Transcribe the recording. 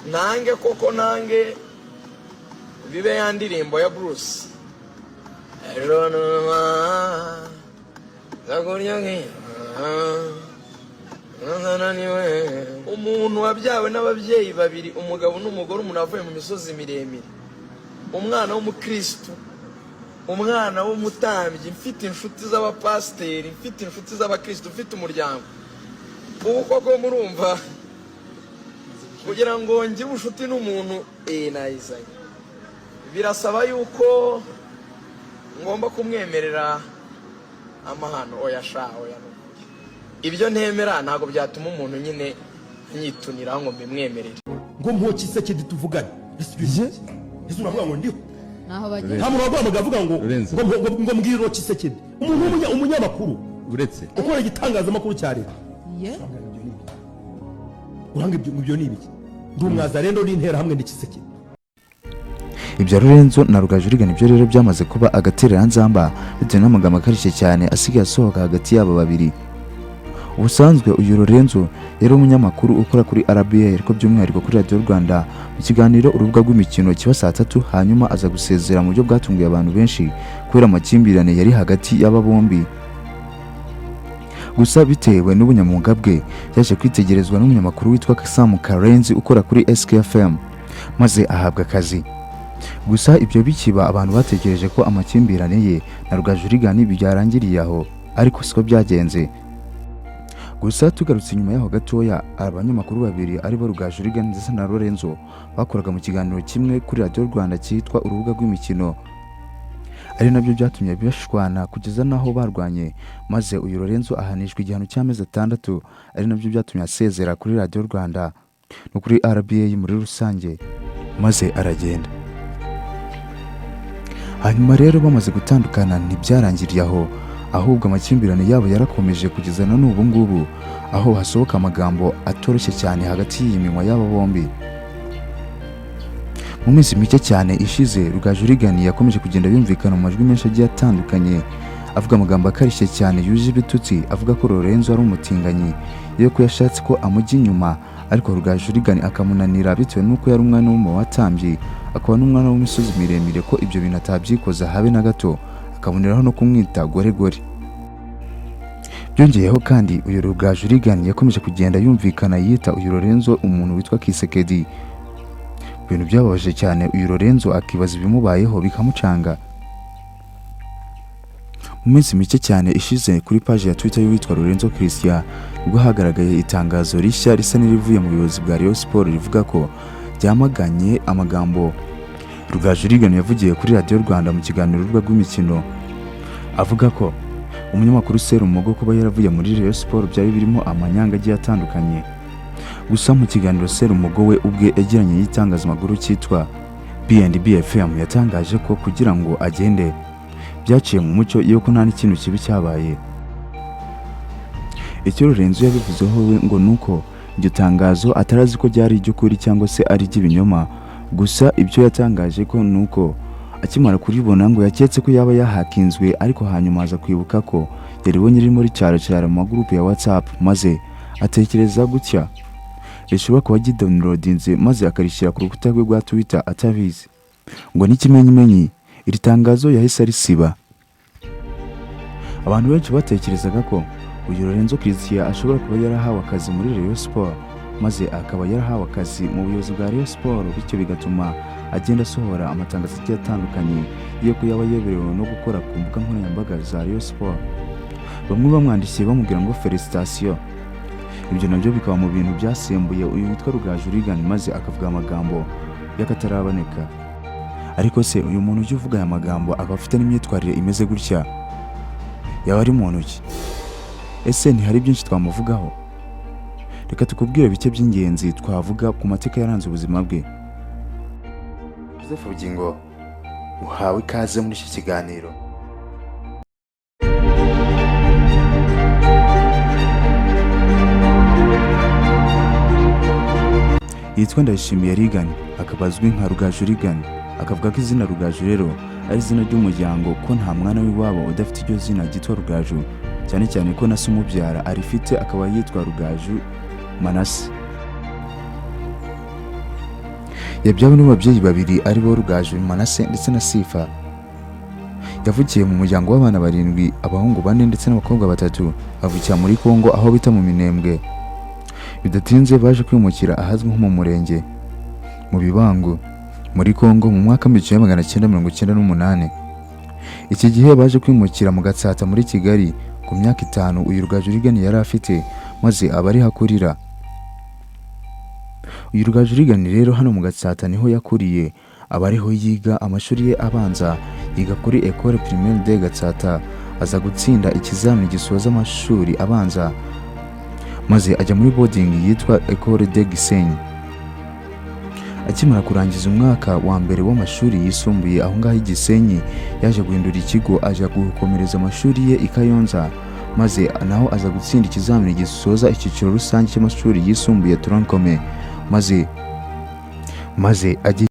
nange koko nange bibe ya ndirimbo ya Bruce umuntu wabyawe n'ababyeyi babiri, umugabo n'umugore, umuntu avuye mu misozi miremire, umwana w'umukristo, umwana w'umutambyi, mfite inshuti z'abapasiteri, mfite inshuti z'abakristo, mfite umuryango. Ubu koko murumva kugira ngo ngire ubucuti n'umuntu nayizanye birasaba yuko ngomba kumwemerera amahano. Oya ibyo ntemera ntago byatuma umuntu nyine nyitunira ngo mbimwemerere. Ngo mpoki Sekedi tuvugane ese uravuga ngo ndiho naho bagiye nta muntu wagombaga avuga ngo mbwiriro Sekedi, umuntu umunyamakuru uretse ukora igitangazamakuru cya leta. Uranga ibyo ni ibiki? Ndi umwaza rero n'intera hamwe n'Kisekedi. ibya Lorenzo na Rugajurigana ibyo rero byamaze kuba agaterera nzamba bitewe n'amagambo akarishye cyane asigaye asohoka hagati y'aba babiri. Ubusanzwe uyu Lorenzo yari umunyamakuru ukora kuri RBA ariko by'umwihariko kuri Radio Rwanda mu kiganiro urubuga rw'imikino kiba saa 3, hanyuma aza gusezera mu byo bwatunguye abantu benshi kubera amakimbirane yari hagati y'aba bombi. Gusa bitewe n'ubunyamwuga bwe yaje kwitegerezwa n'umunyamakuru witwa Sam Karenzi ukora kuri SKFM maze ahabwa akazi. Gusa ibyo bikiba abantu batekereje ko amakimbirane ye na Rugajurigana byarangiriye aho, ariko siko byagenze. Gusa tugarutse inyuma yaho gatoya, abanyamakuru babiri ari bo Rugajurigana ndetse na Lorenzo bakoraga mu kiganiro kimwe kuri Radio Rwanda cyitwa urubuga rw'imikino, ari nabyo byatumye bashwana kugeza naho barwanye, maze uyu Lorenzo ahanishwa igihano cy'amezi 6, ari nabyo byatumye asezera kuri Radio Rwanda no kuri RBA muri rusange maze aragenda. Hanyuma rero bamaze gutandukana ntibyarangiriye aho, ahubwo amakimbirane yabo yarakomeje kugeza na n'ubu ngubu, aho hasohoka amagambo atoroshye cyane hagati y'iminwa y'aba bombi. Mu minsi mike cyane ishize Rugajurigana yakomeje kugenda yumvikana mu majwi menshi agiye atandukanye avuga amagambo akarishye cyane yuje ibitutsi, avuga ko Lorenzo ari umutinganyi, iyo ko yashatse ko amujya inyuma, ariko Rugajurigana akamunanira bitewe n'uko yari umwana w'umuwatambyi, akaba n'umwana w'imisozi miremire, ko ibyo bintu atabyikoza habe na gato, akaboneraho no kumwita gore. Byongeyeho kandi uyu Rugajurigana yakomeje kugenda yumvikana yita uyu Lorenzo umuntu witwa Kisekedi. Ibintu byababaje cyane uyu Lorenzo akibaza ibimubayeho bikamucanga. Mu minsi mike cyane ishize kuri page ya Twitter y'uwitwa Lorenzo Christian ubwo hagaragaye itangazo rishya risa n'irivuye mu buyobozi bwa Rayon Sport rivuga ko byamaganye amagambo Rugajurigana yavugiye kuri Radio Rwanda mu kiganiro urubuga rw'imikino, avuga ko umunyamakuru Serumogo kuba yaravuye muri Rayon Sport byari birimo amanyanga agiye atandukanye. Gusa mu kiganiro Serumogo we ubwe yagiranye y'itangazamakuru cyitwa B&B FM yatangaje ko kugira ngo agende byaciye mu mucyo yuko nta n'ikintu kibi cyabaye. Icyo Lorenzo yabivuzeho we ngo nuko iryo tangazo atarazi ko ryari iry'ukuri cyangwa se ari iry'ibinyoma. Gusa ibyo yatangaje ko nuko akimara kuribona ngo yaketse ko yaba yahakinzwe, ariko hanyuma aza kwibuka ko yaribonye riri muri cyaro mu magroup ya WhatsApp, maze atekereza gutya rishobora kuba gidownloadinze maze akarishyira ku rukuta rwe rwa Twitter atabizi. Ngo n'ikimenyimenyi iri tangazo yahise arisiba. Abantu benshi batekerezaga ko uyu Lorenzo Christian ashobora kuba yarahawe akazi muri Rayon Sport, maze akaba yarahawe akazi mu buyobozi bwa Rayon Sport, bityo bigatuma agenda asohora amatangazo agiye atandukanye yo kuyaba yeberewe no gukora ku mbuga nkoranyambaga za Rayon Sport. Bamwe bamwandikiye bamubwira ngo felicitation. Ibyo nabyo bikaba mu bintu byasembuye uyu witwa Rugajurigana, maze akavuga amagambo y'akataraboneka. Ariko se uyu muntu uje uvuga aya magambo akaba afite n'imyitwarire imeze gutya, yaba ari muntu ki? Ese ntihari byinshi twamuvugaho? Reka tukubwire bike by'ingenzi twavuga ku mateka yaranze ubuzima bwe. Joseph Bugingo uhawe ikaze muri iki kiganiro. Yitwa Ndayishimiye Rigani, akaba azwi nka Rugajurigana. Akavuga ko izina Rugaju rero ari izina ry'umuryango, ko nta mwana w'iwabo udafite iryo zina ryitwa Rugaju, cyane cyane ko na se umubyara arifite akaba yitwa Rugaju Manase. Yabyawe n'ababyeyi babiri ari bo Rugaju Manase ndetse na Sifa. Yavukiye mu muryango w'abana 7, abahungu 4 ndetse n'abakobwa 3. Avukira muri Kongo aho bita mu Minembwe. Bidatinze baje kwimukira ahazwi nko mu murenge mu Bibangu muri Kongo mu mwaka 1998. Iki gihe baje kwimukira mu Gatsata muri Kigali ku myaka 5 uyu Rugaju yari afite, maze abari hakurira. Uyu Rugaju rero hano mu Gatsata niho yakuriye, abariho yiga amashuri ye abanza, yiga kuri École Primaire de Gatsata, aza gutsinda ikizamini gisoza amashuri abanza, maze ajya muri boarding yitwa École de Gisenyi. Akimara kurangiza umwaka wa mbere w'amashuri yisumbuye aho ngaho i Gisenyi, yaje guhindura ikigo aja gukomereza amashuri ye i Kayonza, maze naho aza gutsinda ikizamini gisoza icyiciro rusange cy'amashuri yisumbuye tronc commun, maze